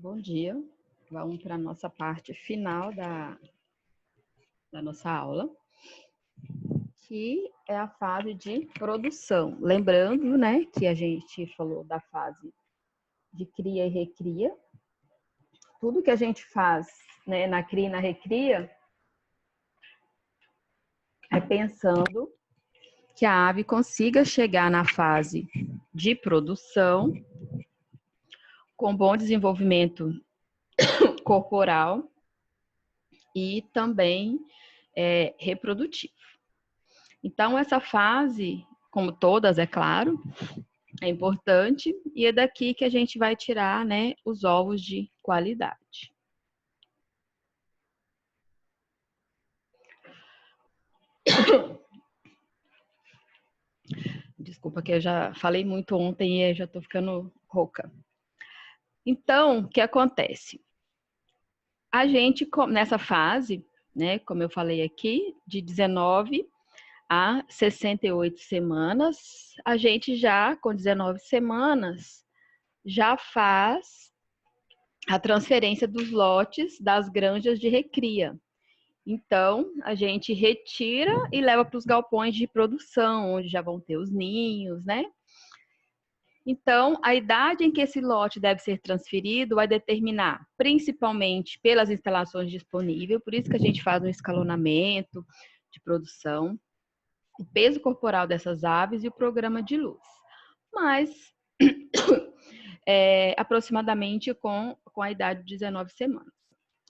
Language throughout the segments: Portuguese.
Bom dia, vamos para a nossa parte final da nossa aula, que é a fase de produção. Lembrando, né, que a gente falou da fase de cria e recria. Tudo que a gente faz, né, na cria e na recria é pensando que a ave consiga chegar na fase de produção com bom desenvolvimento corporal e também reprodutivo. Então, essa fase, como todas, é claro, é importante e é daqui que a gente vai tirar, né, os ovos de qualidade. Desculpa que eu já falei muito ontem e já tô ficando rouca. Então, o que acontece? A gente, nessa fase, né, como eu falei aqui, de 19 a 68 semanas, a gente já, com 19 semanas, já faz a transferência dos lotes das granjas de recria. Então, a gente retira e leva para os galpões de produção, onde já vão ter os ninhos, né? Então, a idade em que esse lote deve ser transferido vai determinar, principalmente pelas instalações disponíveis, por isso que a gente faz um escalonamento de produção, o peso corporal dessas aves e o programa de luz. Mas, aproximadamente com a idade de 19 semanas.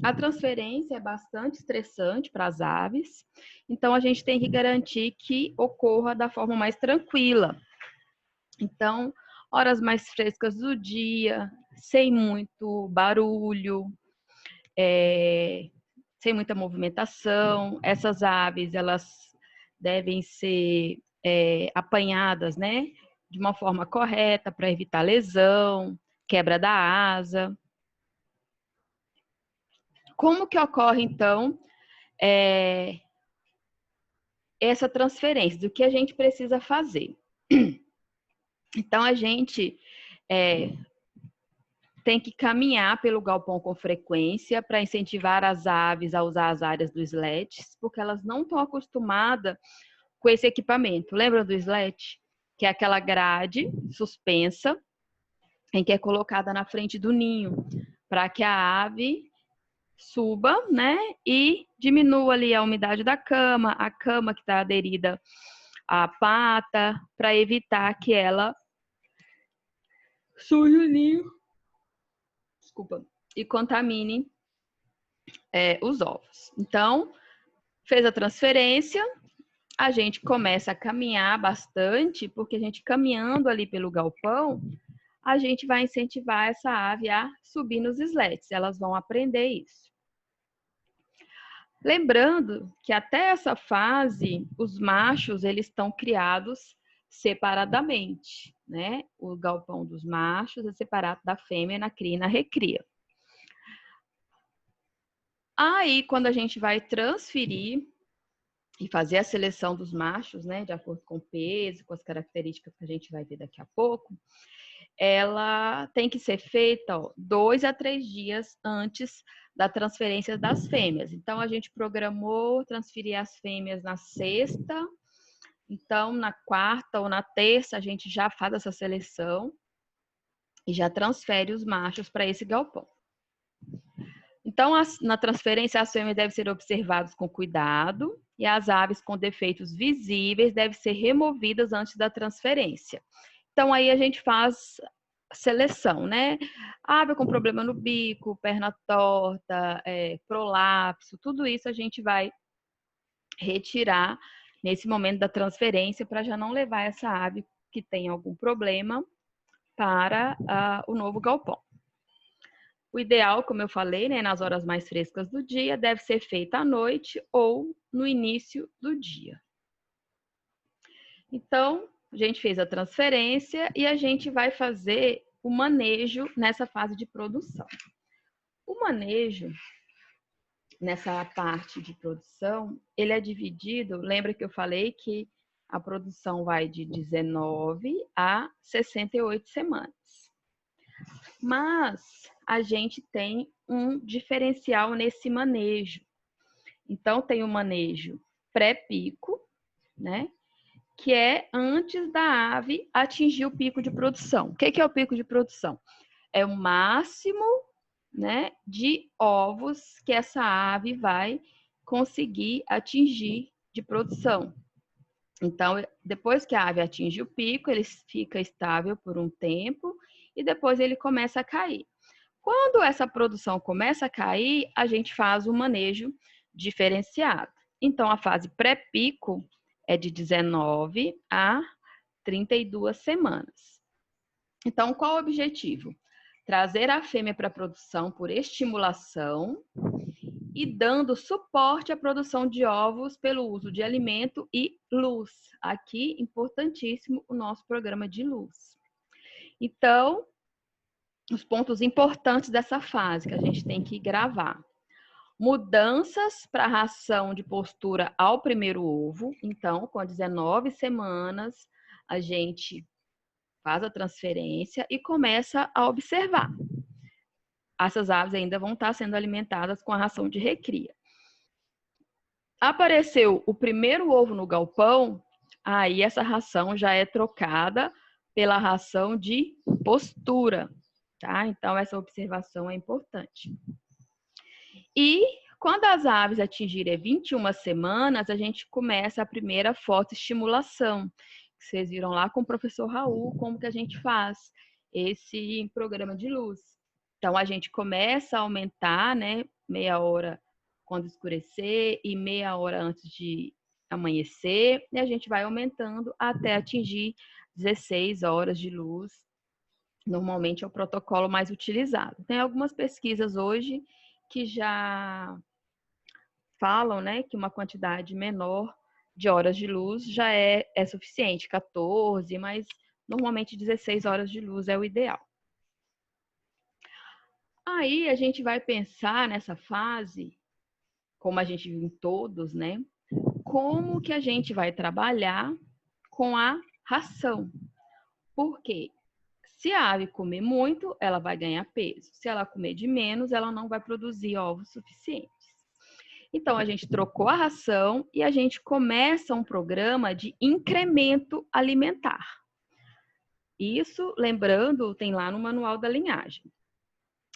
A transferência é bastante estressante para as aves, então a gente tem que garantir que ocorra da forma mais tranquila. Então, horas mais frescas do dia, sem muito barulho, sem muita movimentação. Essas aves, elas devem ser apanhadas, né, de uma forma correta para evitar lesão, quebra da asa. Como que ocorre, então, essa transferência? Do que a gente precisa fazer? Então, a gente tem que caminhar pelo galpão com frequência para incentivar as aves a usar as áreas do SLAT, porque elas não estão acostumadas com esse equipamento. Lembra do SLAT? Que é aquela grade suspensa em que é colocada na frente do ninho, para que a ave suba, né, e diminua ali a umidade da cama, a cama que está aderida à pata, para evitar que ela suje o ninho, desculpa, e contamine os ovos. Então, fez a transferência, a gente começa a caminhar bastante, porque a gente caminhando ali pelo galpão, a gente vai incentivar essa ave a subir nos sleds, elas vão aprender isso. Lembrando que até essa fase, os machos, eles estão criados separadamente, né? O galpão dos machos é separado da fêmea na cria e na recria. Aí, quando a gente vai transferir e fazer a seleção dos machos, né, de acordo com o peso, com as características que a gente vai ver daqui a pouco, ela tem que ser feita 2 a 3 dias antes da transferência das fêmeas. Então, a gente programou transferir as fêmeas na sexta, então, na quarta ou na terça, a gente já faz essa seleção e já transfere os machos para esse galpão. Então, na transferência, as fêmeas devem ser observadas com cuidado e as aves com defeitos visíveis devem ser removidas antes da transferência. Então, aí a gente faz seleção, né? Ave com problema no bico, perna torta, prolapso, tudo isso a gente vai retirar nesse momento da transferência para já não levar essa ave que tem algum problema para o novo galpão. O ideal, como eu falei, né, nas horas mais frescas do dia, deve ser feita à noite ou no início do dia. Então, a gente fez a transferência e a gente vai fazer o manejo nessa fase de produção. O manejo, nessa parte de produção, ele é dividido, lembra que eu falei que a produção vai de 19 a 68 semanas. Mas a gente tem um diferencial nesse manejo. Então, tem o manejo pré-pico, né? Que é antes da ave atingir o pico de produção. O que é o pico de produção? É o máximo, né, de ovos que essa ave vai conseguir atingir de produção. Então, depois que a ave atinge o pico, ele fica estável por um tempo e depois ele começa a cair. Quando essa produção começa a cair, a gente faz um manejo diferenciado. Então, a fase pré-pico é de 19 a 32 semanas. Então, qual o objetivo? Trazer a fêmea para a produção por estimulação e dando suporte à produção de ovos pelo uso de alimento e luz. Aqui, importantíssimo, o nosso programa de luz. Então, os pontos importantes dessa fase que a gente tem que gravar. Mudanças para a ração de postura ao primeiro ovo. Então, com 19 semanas, a gente faz a transferência e começa a observar. Essas aves ainda vão estar sendo alimentadas com a ração de recria. Apareceu o primeiro ovo no galpão, aí essa ração já é trocada pela ração de postura, tá? Então, essa observação é importante. E quando as aves atingirem 21 semanas, a gente começa a primeira fotoestimulação. Vocês viram lá com o professor Raul como que a gente faz esse programa de luz. Então, a gente começa a aumentar, né, meia hora quando escurecer e meia hora antes de amanhecer, e a gente vai aumentando até atingir 16 horas de luz. Normalmente é o protocolo mais utilizado. Tem algumas pesquisas hoje que já falam, né, que uma quantidade menor de horas de luz já é suficiente, 14, mas normalmente 16 horas de luz é o ideal. Aí a gente vai pensar nessa fase, como a gente viu em todos, né, como que a gente vai trabalhar com a ração. Por quê? Se a ave comer muito, ela vai ganhar peso. Se ela comer de menos, ela não vai produzir ovos suficientes. Então, a gente trocou a ração e a gente começa um programa de incremento alimentar. Isso, lembrando, tem lá no manual da linhagem.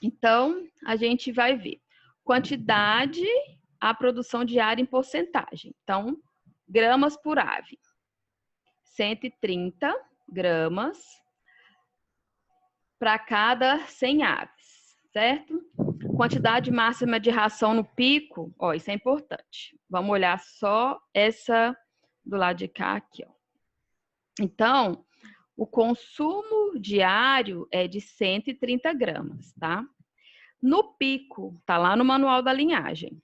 Então, a gente vai ver quantidade, a produção diária em porcentagem. Então, gramas por ave. 130 gramas para cada 100 aves, certo? Quantidade máxima de ração no pico, ó, isso é importante. Vamos olhar só essa do lado de cá aqui, ó. Então, o consumo diário é de 130 gramas, tá? No pico, tá lá no manual da linhagem.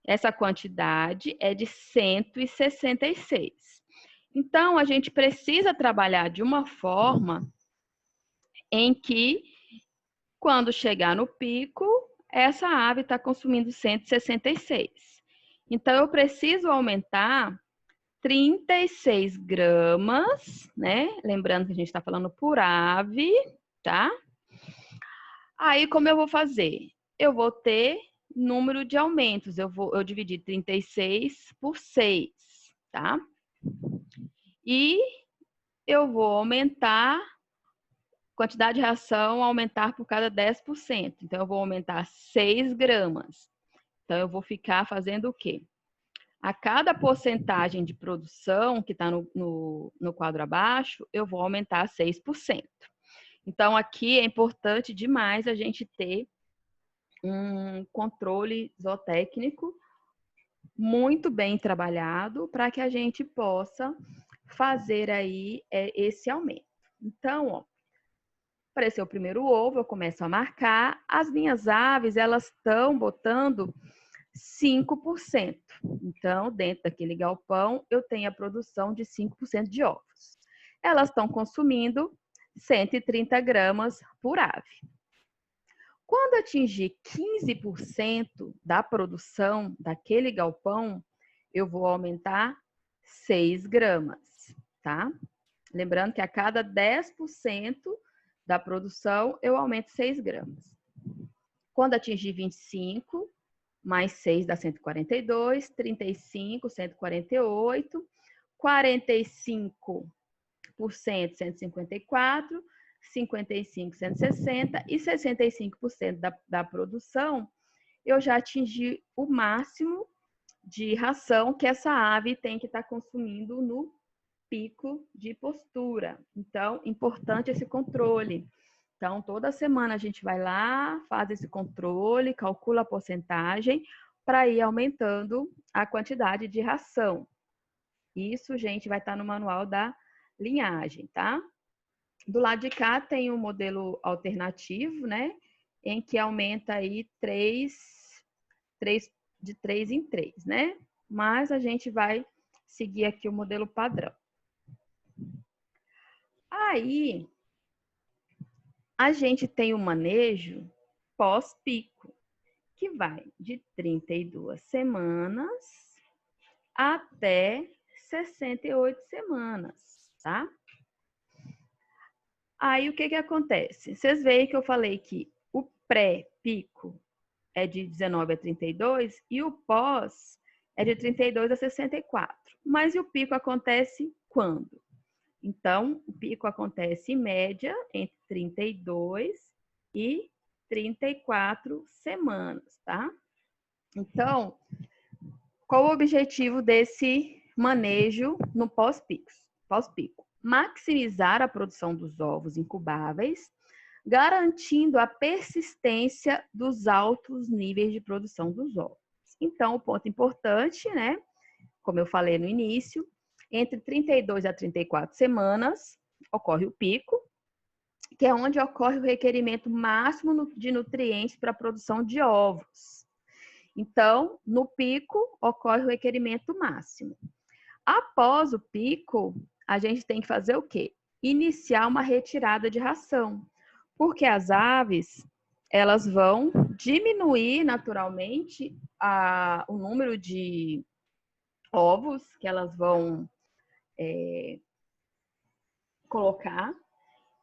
Essa quantidade é de 166. Então, a gente precisa trabalhar de uma forma em que, quando chegar no pico, essa ave está consumindo 166. Então, eu preciso aumentar 36 gramas, né? Lembrando que a gente está falando por ave, tá? Aí, como eu vou fazer? Eu vou ter número de aumentos. Eu dividi 36 por 6, tá? E eu vou aumentar quantidade de ração, aumentar por cada 10%. Então, eu vou aumentar 6 gramas. Então, eu vou ficar fazendo o quê? A cada porcentagem de produção que está no quadro abaixo, eu vou aumentar 6%. Então, aqui é importante demais a gente ter um controle zootécnico muito bem trabalhado para que a gente possa fazer aí esse aumento. Então, ó, apareceu o primeiro ovo, eu começo a marcar. As minhas aves, elas estão botando 5%. Então, dentro daquele galpão, eu tenho a produção de 5% de ovos. Elas estão consumindo 130 gramas por ave. Quando atingir 15% da produção daquele galpão, eu vou aumentar 6 gramas, tá? Lembrando que a cada 10% da produção, eu aumento 6 gramas. Quando atingir 25, mais 6 dá 142, 35, 148, 45%, 154, 55, 160 e 65% da produção, eu já atingi o máximo de ração que essa ave tem que estar consumindo no pico de postura. Então, importante esse controle. Então, toda semana a gente vai lá, faz esse controle, calcula a porcentagem para ir aumentando a quantidade de ração. Isso, gente, vai estar no manual da linhagem, tá? Do lado de cá tem um modelo alternativo, né? Em que aumenta aí de 3 em 3, né? Mas a gente vai seguir aqui o modelo padrão. Aí, a gente tem o manejo pós-pico, que vai de 32 semanas até 68 semanas, tá? Aí, o que que acontece? Vocês veem que eu falei que o pré-pico é de 19 a 32 e o pós é de 32 a 64. Mas e o pico acontece quando? Então, o pico acontece em média entre 32 e 34 semanas, tá? Então, qual o objetivo desse manejo no pós-pico? Maximizar a produção dos ovos incubáveis, garantindo a persistência dos altos níveis de produção dos ovos. Então, o ponto importante, né? Como eu falei no início, entre 32 a 34 semanas ocorre o pico, que é onde ocorre o requerimento máximo de nutrientes para a produção de ovos. Então, no pico, ocorre o requerimento máximo. Após o pico, a gente tem que fazer o quê? Iniciar uma retirada de ração, porque as aves, elas vão diminuir naturalmente o número de ovos que elas vão colocar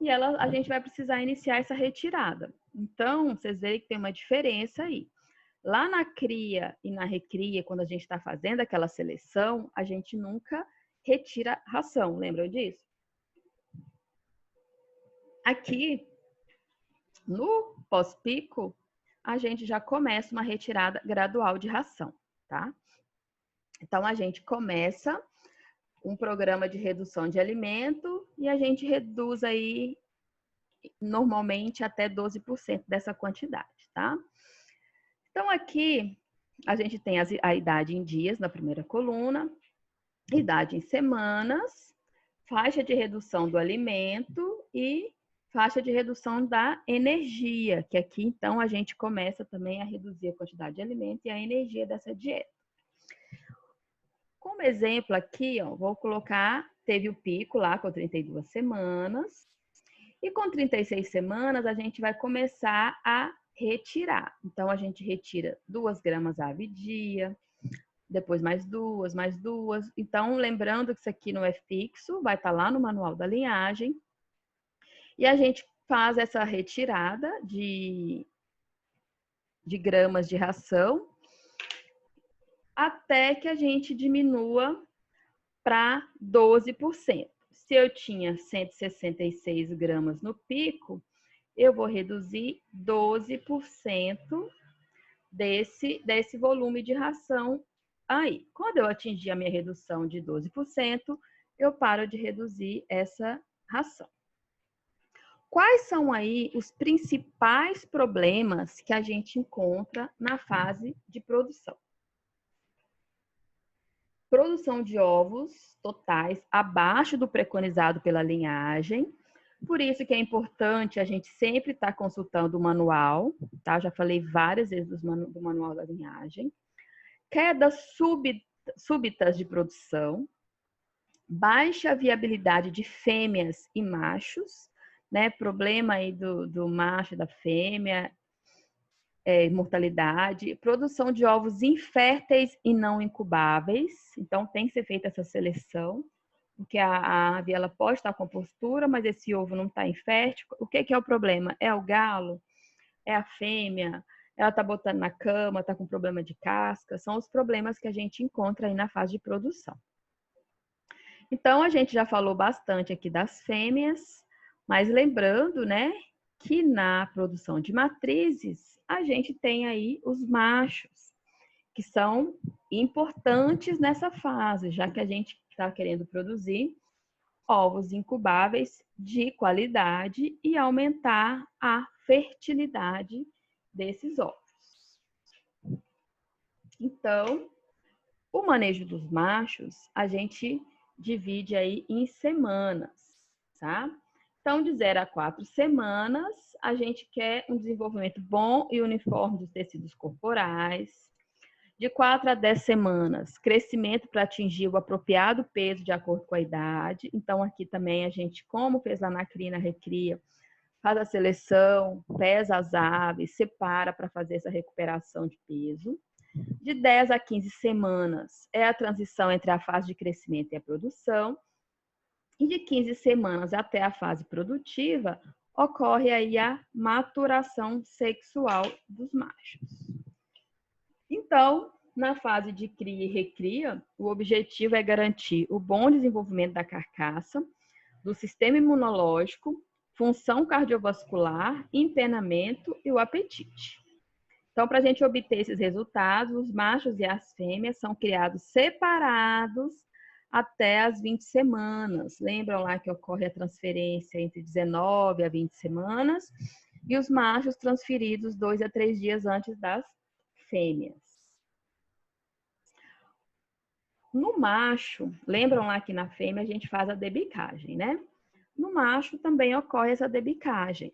e a gente vai precisar iniciar essa retirada. Então, vocês veem que tem uma diferença aí. Lá na cria e na recria, quando a gente está fazendo aquela seleção, a gente nunca retira ração, lembram disso? Aqui, no pós-pico, a gente já começa uma retirada gradual de ração, tá? Então, a gente começa um programa de redução de alimento e a gente reduz aí normalmente até 12% dessa quantidade, tá? Então, aqui a gente tem a idade em dias na primeira coluna, idade em semanas, faixa de redução do alimento e faixa de redução da energia, que aqui então a gente começa também a reduzir a quantidade de alimento e a energia dessa dieta. Como exemplo aqui, ó, vou colocar, teve o pico lá com 32 semanas, e com 36 semanas a gente vai começar a retirar. Então, a gente retira 2 gramas ave dia, depois mais 2, mais 2. Então, lembrando que isso aqui não é fixo, vai estar lá no manual da linhagem. E a gente faz essa retirada de gramas de ração até que a gente diminua para 12%. Se eu tinha 166 gramas no pico, eu vou reduzir 12% desse volume de ração aí. Quando eu atingir a minha redução de 12%, eu paro de reduzir essa ração. Quais são aí os principais problemas que a gente encontra na fase de produção? Produção de ovos totais abaixo do preconizado pela linhagem. Por isso que é importante a gente sempre estar consultando o manual, tá? Já falei várias vezes do manual da linhagem. Quedas súbitas de produção, baixa viabilidade de fêmeas e machos, né? Problema aí do macho e da fêmea, mortalidade, produção de ovos inférteis e não incubáveis, então tem que ser feita essa seleção, porque a ave ela pode estar com postura, mas esse ovo não está infértil. O que é o problema? É o galo? É a fêmea? Ela está botando na cama, está com problema de casca? São os problemas que a gente encontra aí na fase de produção. Então, a gente já falou bastante aqui das fêmeas, mas lembrando, né, que na produção de matrizes, a gente tem aí os machos, que são importantes nessa fase, já que a gente está querendo produzir ovos incubáveis de qualidade e aumentar a fertilidade desses ovos. Então, o manejo dos machos, a gente divide aí em semanas, tá? Então, de 0 a 4 semanas, a gente quer um desenvolvimento bom e uniforme dos tecidos corporais. De 4 a 10 semanas, crescimento para atingir o apropriado peso de acordo com a idade. Então, aqui também a gente, como fez lá na cria, na recria, faz a seleção, pesa as aves, separa para fazer essa recuperação de peso. De 10 a 15 semanas é a transição entre a fase de crescimento e a produção. E de 15 semanas até a fase produtiva, ocorre aí a maturação sexual dos machos. Então, na fase de cria e recria, o objetivo é garantir o bom desenvolvimento da carcaça, do sistema imunológico, função cardiovascular, empenamento e o apetite. Então, para a gente obter esses resultados, os machos e as fêmeas são criados separados até as 20 semanas. Lembram lá que ocorre a transferência entre 19 a 20 semanas e os machos transferidos 2 a 3 dias antes das fêmeas. No macho, lembram lá que na fêmea a gente faz a debicagem, né? No macho também ocorre essa debicagem.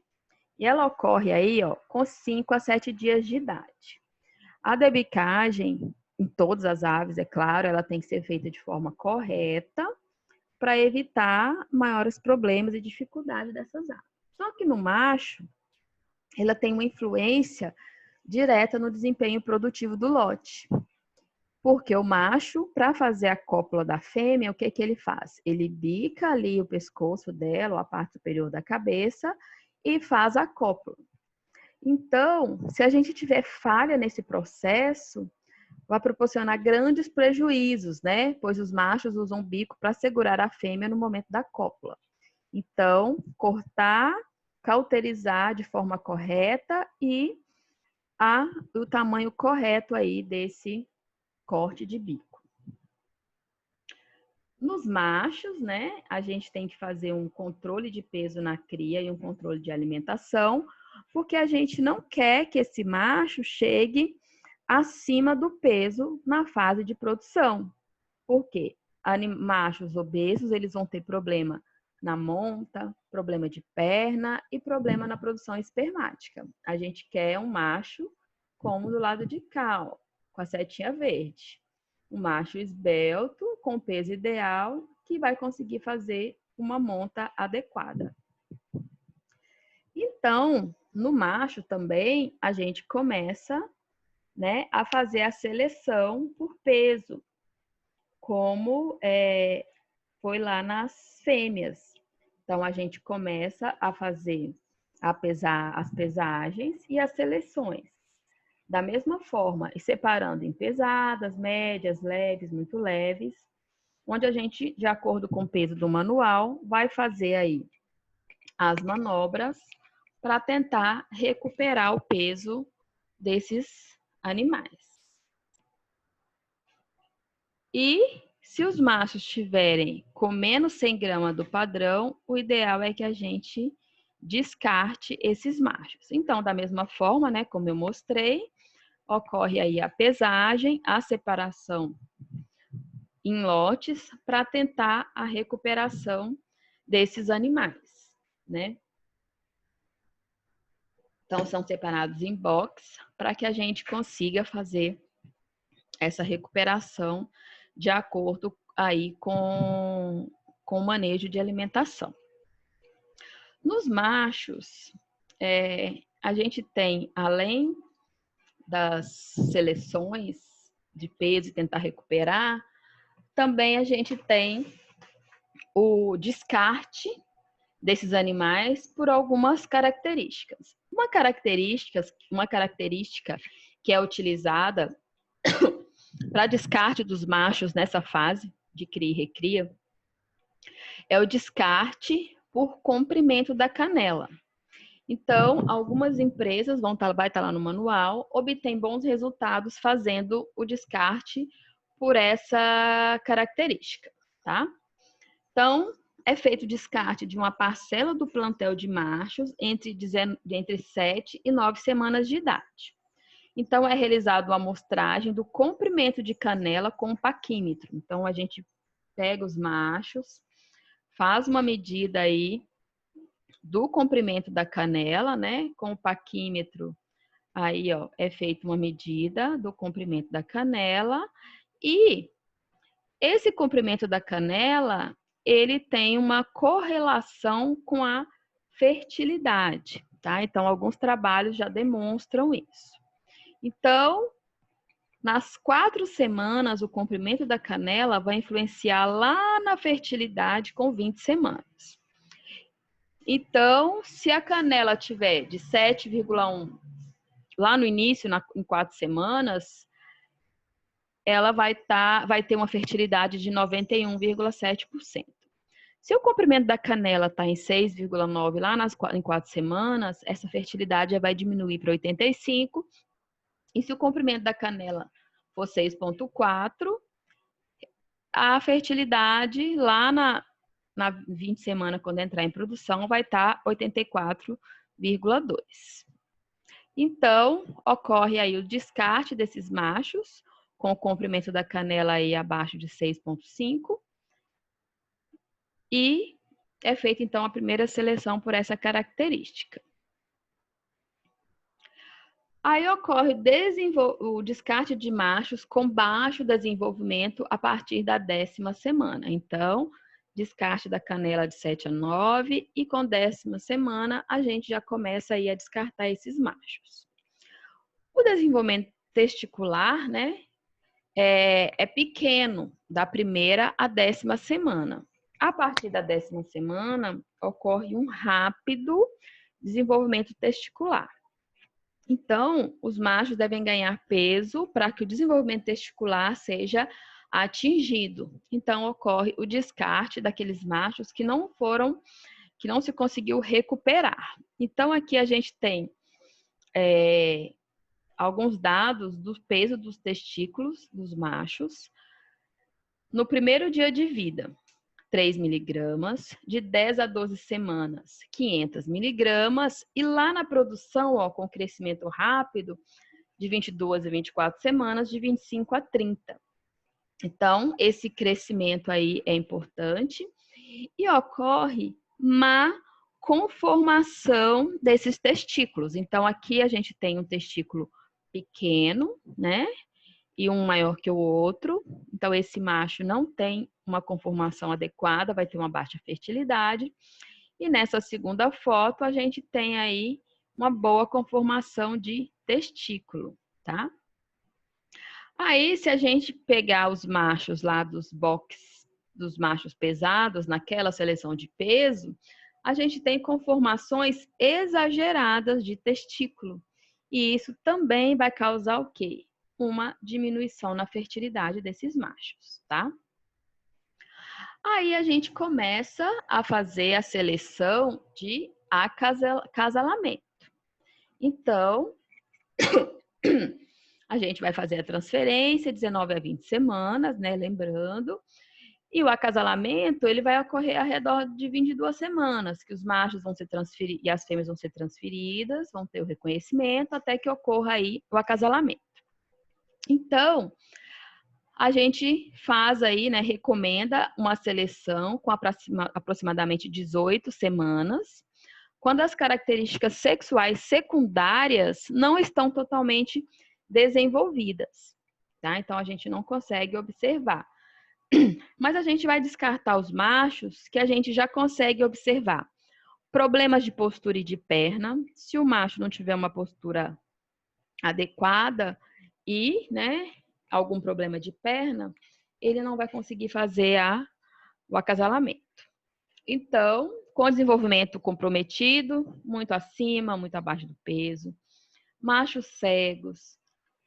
E ela ocorre aí, ó, com 5 a 7 dias de idade. A debicagem, em todas as aves, é claro, ela tem que ser feita de forma correta para evitar maiores problemas e dificuldades dessas aves. Só que no macho, ela tem uma influência direta no desempenho produtivo do lote. Porque o macho, para fazer a cópula da fêmea, o que ele faz? Ele bica ali o pescoço dela, ou a parte superior da cabeça, e faz a cópula. Então, se a gente tiver falha nesse processo, vai proporcionar grandes prejuízos, né? Pois os machos usam o bico para segurar a fêmea no momento da cópula. Então, cortar, cauterizar de forma correta e o tamanho correto aí desse corte de bico. Nos machos, né, a gente tem que fazer um controle de peso na cria e um controle de alimentação, porque a gente não quer que esse macho chegue acima do peso na fase de produção. Por quê? Machos obesos, eles vão ter problema na monta, problema de perna e problema na produção espermática. A gente quer um macho como do lado de cá, ó, com a setinha verde. Um macho esbelto, com peso ideal, que vai conseguir fazer uma monta adequada. Então, no macho também, a gente começa, né, a fazer a seleção por peso, como foi lá nas fêmeas. Então, a gente começa a fazer as pesagens e as seleções. Da mesma forma, e separando em pesadas, médias, leves, muito leves, onde a gente, de acordo com o peso do manual, vai fazer aí as manobras para tentar recuperar o peso desses animais. E se os machos estiverem com menos 100 gramas do padrão, o ideal é que a gente descarte esses machos. Então, da mesma forma, né, como eu mostrei, ocorre aí a pesagem, a separação em lotes para tentar a recuperação desses animais, né? Então, são separados em box para que a gente consiga fazer essa recuperação de acordo aí com o manejo de alimentação. Nos machos, a gente tem, além das seleções de peso e tentar recuperar, também a gente tem o descarte desses animais por algumas características. Uma característica que é utilizada para descarte dos machos nessa fase de cria e recria é o descarte por comprimento da canela. Então, algumas empresas vai estar lá no manual, obtêm bons resultados fazendo o descarte por essa característica, tá? Então, é feito o descarte de uma parcela do plantel de machos entre 7 e 9 semanas de idade. Então, é realizada uma amostragem do comprimento de canela com o paquímetro. Então, a gente pega os machos, faz uma medida aí do comprimento da canela, né? Com o paquímetro, aí, ó, é feita uma medida do comprimento da canela e esse comprimento da canela, ele tem uma correlação com a fertilidade, tá? Então, alguns trabalhos já demonstram isso. Então, nas 4 semanas, o comprimento da canela vai influenciar lá na fertilidade com 20 semanas. Então, se a canela tiver de 7,1 lá no início, em 4 semanas, ela vai ter uma fertilidade de 91,7%. Se o comprimento da canela está em 6,9 lá em 4 semanas, essa fertilidade já vai diminuir para 85. E se o comprimento da canela for 6,4, a fertilidade lá na 20 semanas, quando entrar em produção, vai estar 84,2. Então, ocorre aí o descarte desses machos, com o comprimento da canela aí abaixo de 6,5. E é feita, então, a primeira seleção por essa característica. Aí ocorre o descarte de machos com baixo desenvolvimento a partir da 10ª semana. Então, descarte da canela de 7 a 9 e com 10ª semana a gente já começa aí a descartar esses machos. O desenvolvimento testicular, né, é pequeno, da 1ª à 10ª semana. A partir da 10ª semana, ocorre um rápido desenvolvimento testicular. Então, os machos devem ganhar peso para que o desenvolvimento testicular seja atingido. Então, ocorre o descarte daqueles machos que não se conseguiu recuperar. Então, aqui a gente tem alguns dados do peso dos testículos dos machos no primeiro dia de vida. 3 miligramas, de 10 a 12 semanas, 500 miligramas, e lá na produção, ó, com crescimento rápido, de 22 a 24 semanas, de 25 a 30. Então, esse crescimento aí é importante e ocorre má conformação desses testículos. Então, aqui a gente tem um testículo pequeno, né? E um maior que o outro. Então, esse macho não tem uma conformação adequada, vai ter uma baixa fertilidade. E nessa segunda foto, a gente tem aí uma boa conformação de testículo, tá? Aí, se a gente pegar os machos lá dos boxes, dos machos pesados, naquela seleção de peso, a gente tem conformações exageradas de testículo. E isso também vai causar o quê? Uma diminuição na fertilidade desses machos, tá? Aí a gente começa a fazer a seleção de acasalamento. Então, a gente vai fazer a transferência 19 a 20 semanas, né? Lembrando. E o acasalamento, ele vai ocorrer ao redor de 22 semanas, que os machos vão ser transferidos e as fêmeas vão ser transferidas, vão ter o reconhecimento, até que ocorra aí o acasalamento. Então, a gente faz aí, né, recomenda uma seleção com aproximadamente 18 semanas, quando as características sexuais secundárias não estão totalmente desenvolvidas, tá? Então, a gente não consegue observar. Mas a gente vai descartar os machos que a gente já consegue observar. Problemas de postura e de perna. Se o macho não tiver uma postura adequada e, né, algum problema de perna, ele não vai conseguir fazer o acasalamento. Então, com desenvolvimento comprometido, muito acima, muito abaixo do peso, machos cegos,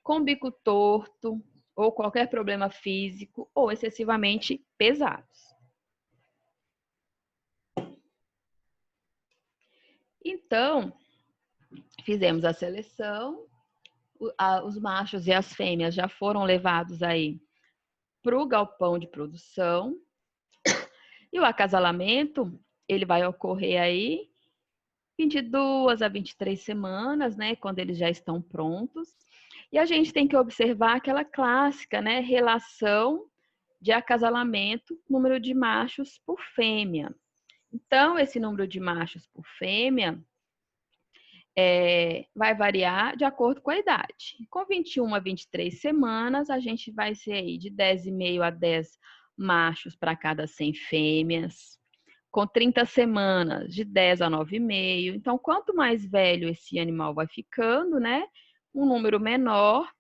com bico torto, ou qualquer problema físico, ou excessivamente pesados. Então, fizemos a seleção, os machos e as fêmeas já foram levados aí para o galpão de produção, e o acasalamento, ele vai ocorrer aí 22 a 23 semanas, né, quando eles já estão prontos. E a gente tem que observar aquela clássica, né, relação de acasalamento, número de machos por fêmea. Então, esse número de machos por fêmea vai variar de acordo com a idade. Com 21 a 23 semanas, a gente vai ser aí de 10,5 a 10 machos para cada 100 fêmeas. Com 30 semanas, de 10 a 9,5. Então, quanto mais velho esse animal vai ficando, né? Um número menor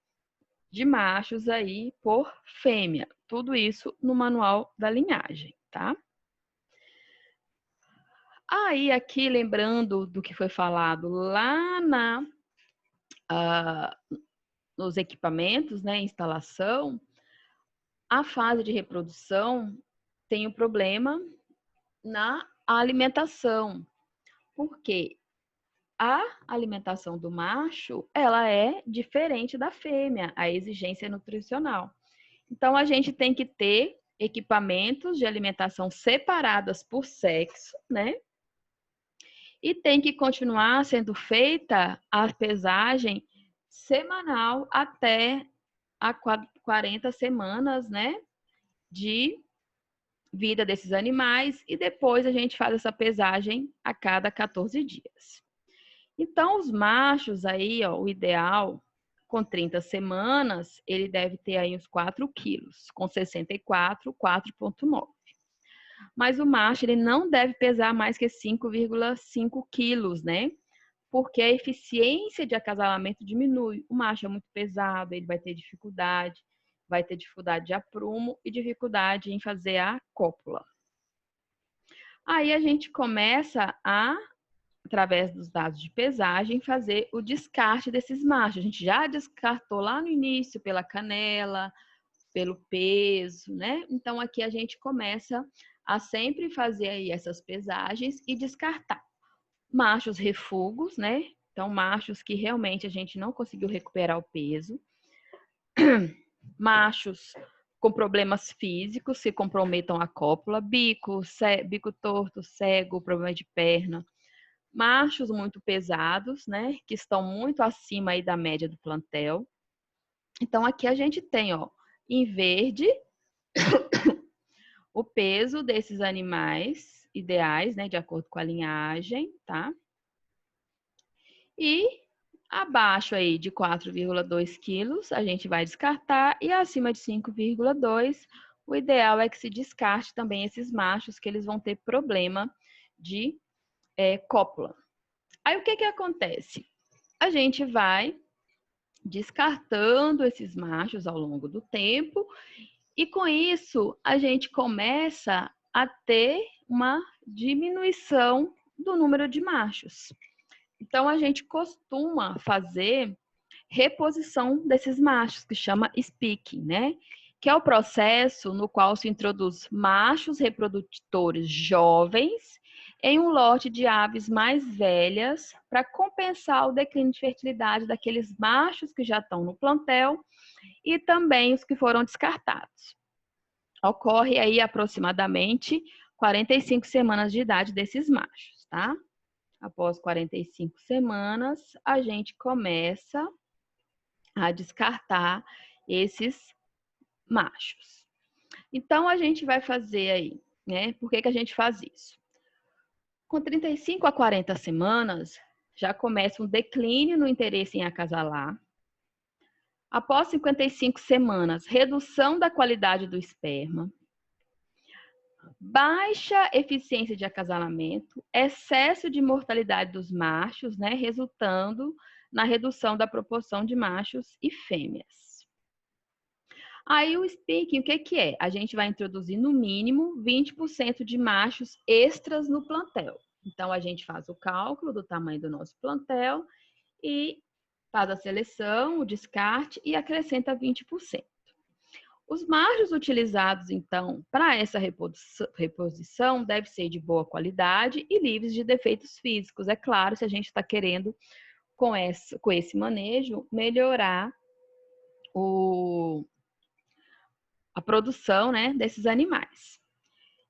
de machos aí por fêmea. Tudo isso no manual da linhagem, tá? Aí, aqui, lembrando do que foi falado lá nos equipamentos, né, instalação, a fase de reprodução tem um problema na alimentação, porque a alimentação do macho, ela é diferente da fêmea, a exigência nutricional. Então, a gente tem que ter equipamentos de alimentação separadas por sexo, né? E tem que continuar sendo feita a pesagem semanal até a 40 semanas, né? De vida desses animais, e depois a gente faz essa pesagem a cada 14 dias. Então, os machos aí, ó, o ideal, com 30 semanas, ele deve ter aí uns 4 quilos, com 64, 4,9. Mas o macho, ele não deve pesar mais que 5,5 quilos, né? Porque a eficiência de acasalamento diminui. O macho é muito pesado, ele vai ter dificuldade de aprumo e dificuldade em fazer a cópula. Aí a gente começa a, através dos dados de pesagem, fazer o descarte desses machos. A gente já descartou lá no início pela canela, pelo peso, né? Então, aqui a gente começa a sempre fazer aí essas pesagens e descartar. Machos refugos, né? Então, machos que realmente a gente não conseguiu recuperar o peso. Machos com problemas físicos, se comprometam a cópula, bico torto, cego, problema de perna. Machos muito pesados, né? Que estão muito acima aí da média do plantel. Então, aqui a gente tem, ó, em verde, o peso desses animais ideais, né? De acordo com a linhagem, tá? E abaixo aí de 4,2 quilos, a gente vai descartar, e acima de 5,2, o ideal é que se descarte também esses machos, que eles vão ter problema de cópula. Aí, o que que acontece? A gente vai descartando esses machos ao longo do tempo, e com isso, a gente começa a ter uma diminuição do número de machos. Então, a gente costuma fazer reposição desses machos, que chama speaking, né? Que é o processo no qual se introduz machos reprodutores jovens em um lote de aves mais velhas para compensar o declínio de fertilidade daqueles machos que já estão no plantel e também os que foram descartados. Ocorre aí aproximadamente 45 semanas de idade desses machos, tá? Após 45 semanas, a gente começa a descartar esses machos. Então, a gente vai fazer aí, né? Por que que a gente faz isso? Com 35 a 40 semanas, já começa um declínio no interesse em acasalar. Após 55 semanas, redução da qualidade do esperma, baixa eficiência de acasalamento, excesso de mortalidade dos machos, né, resultando na redução da proporção de machos e fêmeas. Aí o speaking, o que que é? A gente vai introduzir no mínimo 20% de machos extras no plantel. Então a gente faz o cálculo do tamanho do nosso plantel e faz a seleção, o descarte e acrescenta 20%. Os machos utilizados, então, para essa reposição devem ser de boa qualidade e livres de defeitos físicos. É claro, se a gente está querendo, com esse manejo, melhorar a produção, né, desses animais.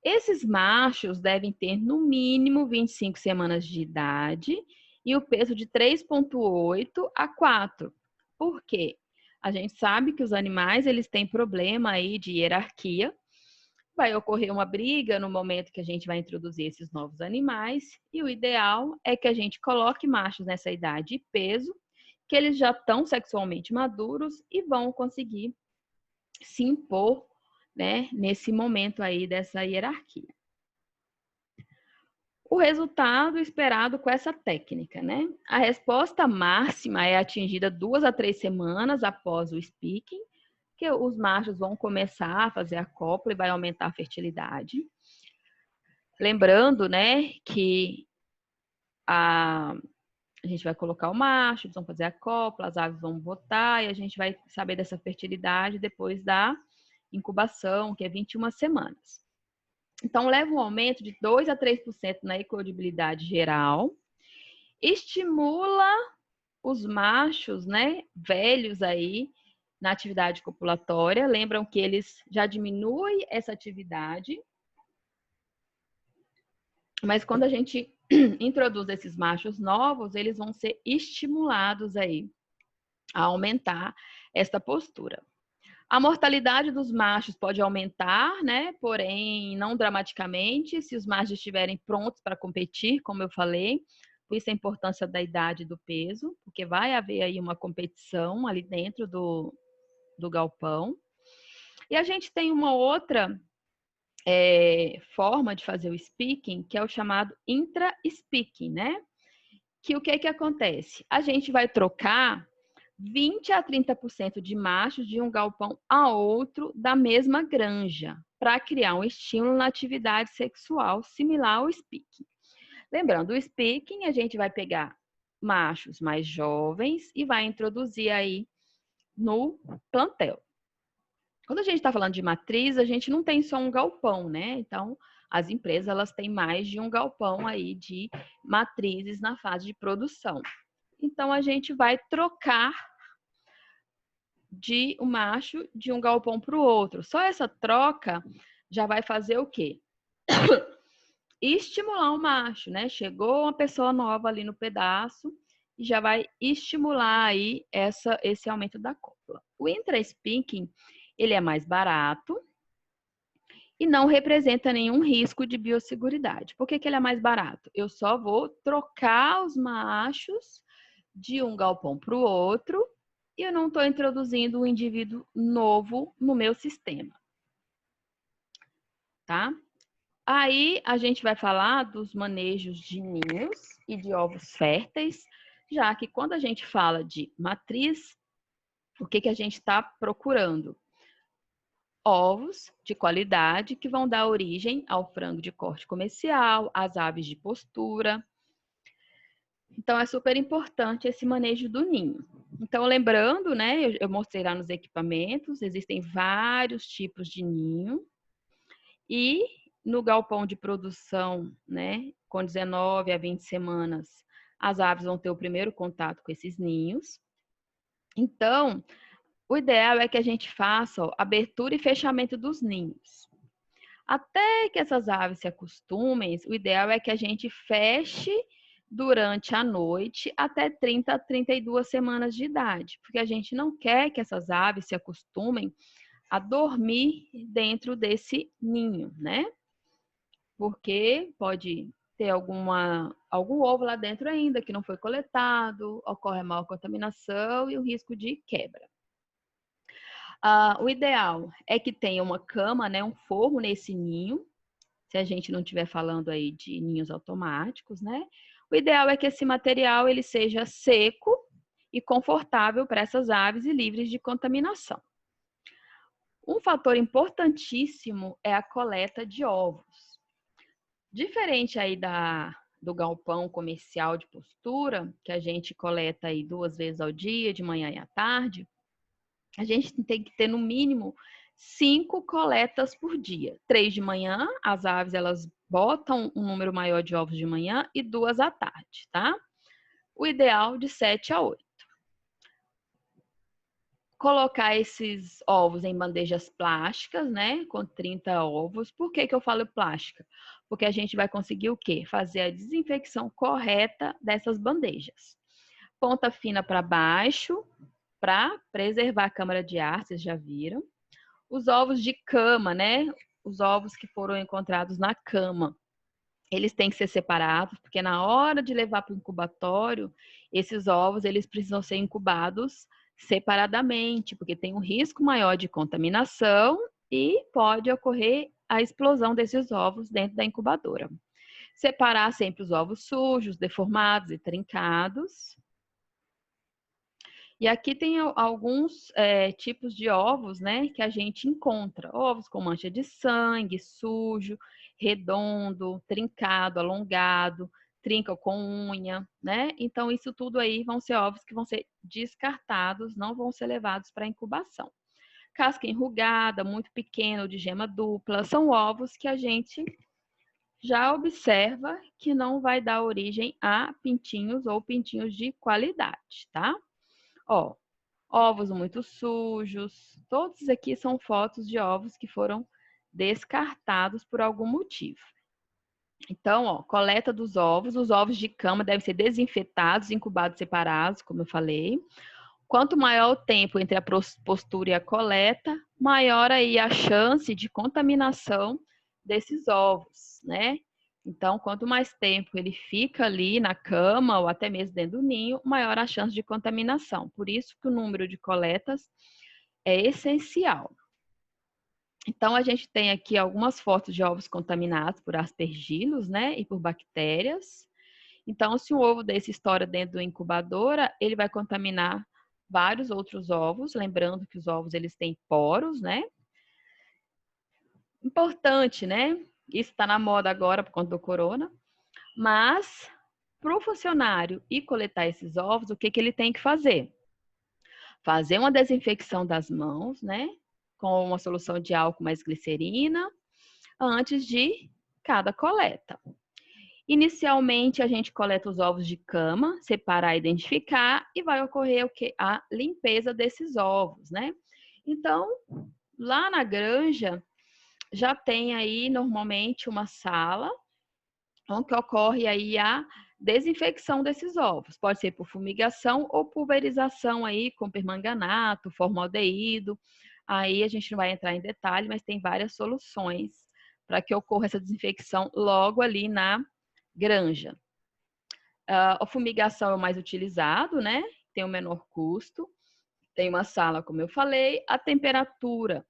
Esses machos devem ter, no mínimo, 25 semanas de idade e o peso de 3,8 a 4. Por quê? A gente sabe que os animais, eles têm problema aí de hierarquia. Vai ocorrer uma briga no momento que a gente vai introduzir esses novos animais e o ideal é que a gente coloque machos nessa idade e peso, que eles já estão sexualmente maduros e vão conseguir se impor, né, nesse momento aí dessa hierarquia. O resultado esperado com essa técnica, né? A resposta máxima é atingida 2 a 3 semanas após o speaking, que os machos vão começar a fazer a cópula e vai aumentar a fertilidade. Lembrando, né, que a gente vai colocar o macho, eles vão fazer a cópula, as aves vão botar e a gente vai saber dessa fertilidade depois da incubação, que é 21 semanas. Então, leva um aumento de 2 a 3% na eclodibilidade geral, estimula os machos, né, velhos aí, na atividade copulatória. Lembram que eles já diminuem essa atividade, mas quando a gente introduz esses machos novos, eles vão ser estimulados aí a aumentar esta postura. A mortalidade dos machos pode aumentar, né? Porém, não dramaticamente, se os machos estiverem prontos para competir, como eu falei. Por isso a importância da idade e do peso, porque vai haver aí uma competição ali dentro do galpão. E a gente tem uma outra forma de fazer o speaking, que é o chamado intra-speaking, né? Que o que acontece? A gente vai trocar 20 a 30% de machos de um galpão a outro da mesma granja, para criar um estímulo na atividade sexual similar ao speaking. Lembrando, o speaking a gente vai pegar machos mais jovens e vai introduzir aí no plantel. Quando a gente está falando de matriz, a gente não tem só um galpão, né? Então, as empresas elas têm mais de um galpão aí de matrizes na fase de produção. Então, a gente vai trocar de um macho de um galpão para o outro. Só essa troca já vai fazer o quê? Estimular o macho, né? Chegou uma pessoa nova ali no pedaço e já vai estimular aí esse aumento da cópula. O intra-speaking, ele é mais barato e não representa nenhum risco de biosseguridade. Por que ele é mais barato? Eu só vou trocar os machos de um galpão para o outro e eu não estou introduzindo um indivíduo novo no meu sistema. Tá? Aí a gente vai falar dos manejos de ninhos e de ovos férteis, já que quando a gente fala de matriz, o que a gente está procurando? Ovos de qualidade que vão dar origem ao frango de corte comercial, às aves de postura. Então, é super importante esse manejo do ninho. Então, lembrando, né, eu mostrei lá nos equipamentos, existem vários tipos de ninho. E no galpão de produção, né, com 19 a 20 semanas, as aves vão ter o primeiro contato com esses ninhos. Então, o ideal é que a gente faça abertura e fechamento dos ninhos. Até que essas aves se acostumem, o ideal é que a gente feche durante a noite até 30 a 32 semanas de idade, porque a gente não quer que essas aves se acostumem a dormir dentro desse ninho, né? Porque pode ter algum ovo lá dentro ainda que não foi coletado, ocorre a maior contaminação e o risco de quebra. O ideal é que tenha uma cama, né, um forro nesse ninho, se a gente não estiver falando aí de ninhos automáticos, né? O ideal é que esse material ele seja seco e confortável para essas aves e livres de contaminação. Um fator importantíssimo é a coleta de ovos. Diferente aí do galpão comercial de postura, que a gente coleta aí 2 vezes ao dia, de manhã e à tarde, a gente tem que ter no mínimo 5 coletas por dia. 3 de manhã, as aves elas botam um número maior de ovos de manhã e 2 à tarde, tá? O ideal de 7 a 8. Colocar esses ovos em bandejas plásticas, né? Com 30 ovos. Por que eu falo plástica? Porque a gente vai conseguir o quê? Fazer a desinfecção correta dessas bandejas. Ponta fina para baixo, para preservar a câmara de ar, vocês já viram. Os ovos de cama, né? Os ovos que foram encontrados na cama, eles têm que ser separados, porque na hora de levar para o incubatório, esses ovos eles precisam ser incubados separadamente, porque tem um risco maior de contaminação e pode ocorrer a explosão desses ovos dentro da incubadora. Separar sempre os ovos sujos, deformados e trincados. E aqui tem alguns tipos de ovos, né, que a gente encontra. Ovos com mancha de sangue, sujo, redondo, trincado, alongado, trinca com unha, né? Então, isso tudo aí vão ser ovos que vão ser descartados, não vão ser levados para incubação. Casca enrugada, muito pequena ou de gema dupla, são ovos que a gente já observa que não vai dar origem a pintinhos ou pintinhos de qualidade, tá? Ó, ovos muito sujos, todos aqui são fotos de ovos que foram descartados por algum motivo. Então, ó, coleta dos ovos. Os ovos de cama devem ser desinfetados, incubados separados, como eu falei. Quanto maior o tempo entre a postura e a coleta, maior aí a chance de contaminação desses ovos, né? Então, quanto mais tempo ele fica ali na cama ou até mesmo dentro do ninho, maior a chance de contaminação. Por isso que o número de coletas é essencial. Então, a gente tem aqui algumas fotos de ovos contaminados por aspergilos, né, e por bactérias. Então, se um ovo desse estoura dentro da incubadora, ele vai contaminar vários outros ovos, lembrando que os ovos eles têm poros, né? Importante, né? Isso está na moda agora por conta do corona. Mas, para o funcionário ir coletar esses ovos, o que ele tem que fazer? Fazer uma desinfecção das mãos, né? Com uma solução de álcool mais glicerina, antes de cada coleta. Inicialmente, a gente coleta os ovos de cama, separar e identificar, e vai ocorrer o quê? A limpeza desses ovos, né? Então, lá na granja, já tem aí normalmente uma sala onde ocorre aí a desinfecção desses ovos. Pode ser por fumigação ou pulverização aí com permanganato, formaldeído. Aí a gente não vai entrar em detalhe, mas tem várias soluções para que ocorra essa desinfecção logo ali na granja. A fumigação é o mais utilizado, né? Tem o menor custo. Tem uma sala, como eu falei, a temperatura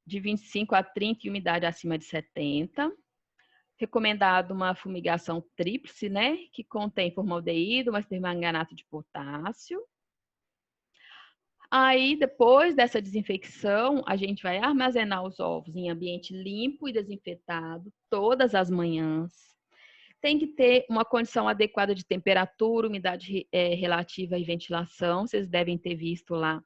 de 25 a 30 e umidade acima de 70. Recomendado uma fumigação tríplice, né? Que contém formaldeído, mais permanganato de potássio. Aí, depois dessa desinfecção, a gente vai armazenar os ovos em ambiente limpo e desinfetado todas as manhãs. Tem que ter uma condição adequada de temperatura, umidade relativa e ventilação. Vocês devem ter visto lá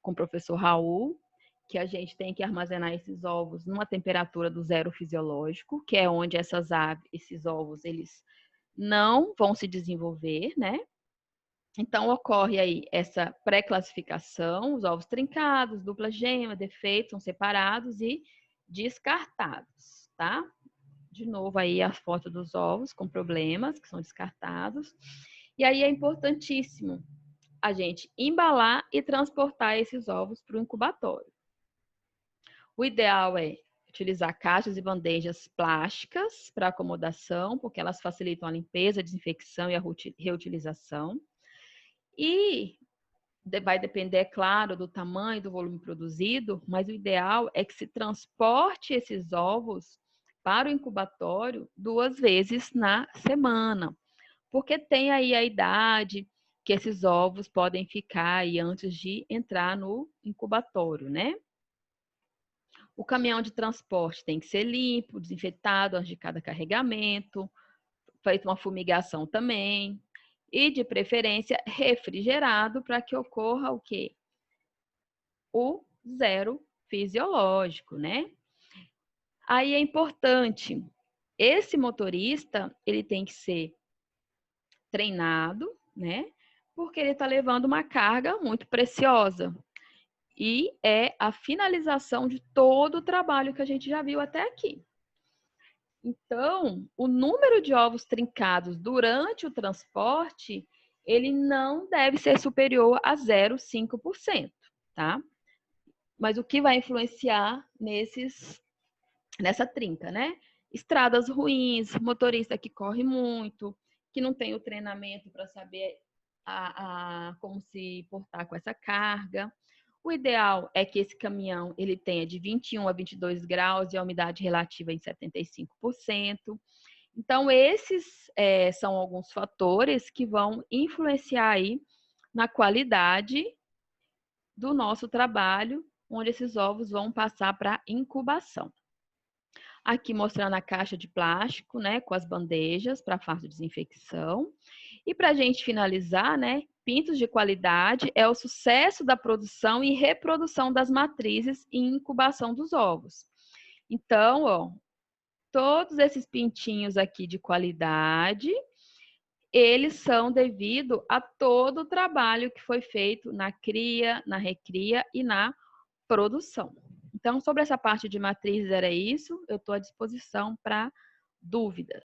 com o professor Raul, que a gente tem que armazenar esses ovos numa temperatura do zero fisiológico, que é onde esses ovos, eles não vão se desenvolver, né? Então, ocorre aí essa pré-classificação, os ovos trincados, dupla gema, defeitos, são separados e descartados, tá? De novo aí a foto dos ovos com problemas, que são descartados. E aí é importantíssimo a gente embalar e transportar esses ovos para o incubatório. O ideal é utilizar caixas e bandejas plásticas para acomodação, porque elas facilitam a limpeza, a desinfecção e a reutilização. E vai depender, é claro, do tamanho, do volume produzido, mas o ideal é que se transporte esses ovos para o incubatório 2 vezes na semana, porque tem aí a idade que esses ovos podem ficar aí antes de entrar no incubatório, né? O caminhão de transporte tem que ser limpo, desinfetado antes de cada carregamento, feita uma fumigação também, e de preferência refrigerado para que ocorra o quê? O zero fisiológico, né? Aí é importante, esse motorista, ele tem que ser treinado, né? Porque ele está levando uma carga muito preciosa. E é a finalização de todo o trabalho que a gente já viu até aqui. Então, o número de ovos trincados durante o transporte, ele não deve ser superior a 0,5%, tá? Mas o que vai influenciar nessa trinca, né? Estradas ruins, motorista que corre muito, que não tem o treinamento para saber como se portar com essa carga. O ideal é que esse caminhão ele tenha de 21 a 22 graus e a umidade relativa em 75%. Então, esses são alguns fatores que vão influenciar aí na qualidade do nosso trabalho, onde esses ovos vão passar para incubação. Aqui mostrando a caixa de plástico, né, com as bandejas para fácil desinfecção. E para a gente finalizar, né, pintos de qualidade é o sucesso da produção e reprodução das matrizes e incubação dos ovos. Então, ó, todos esses pintinhos aqui de qualidade, eles são devido a todo o trabalho que foi feito na cria, na recria e na produção. Então, sobre essa parte de matrizes era isso, eu estou à disposição para dúvidas.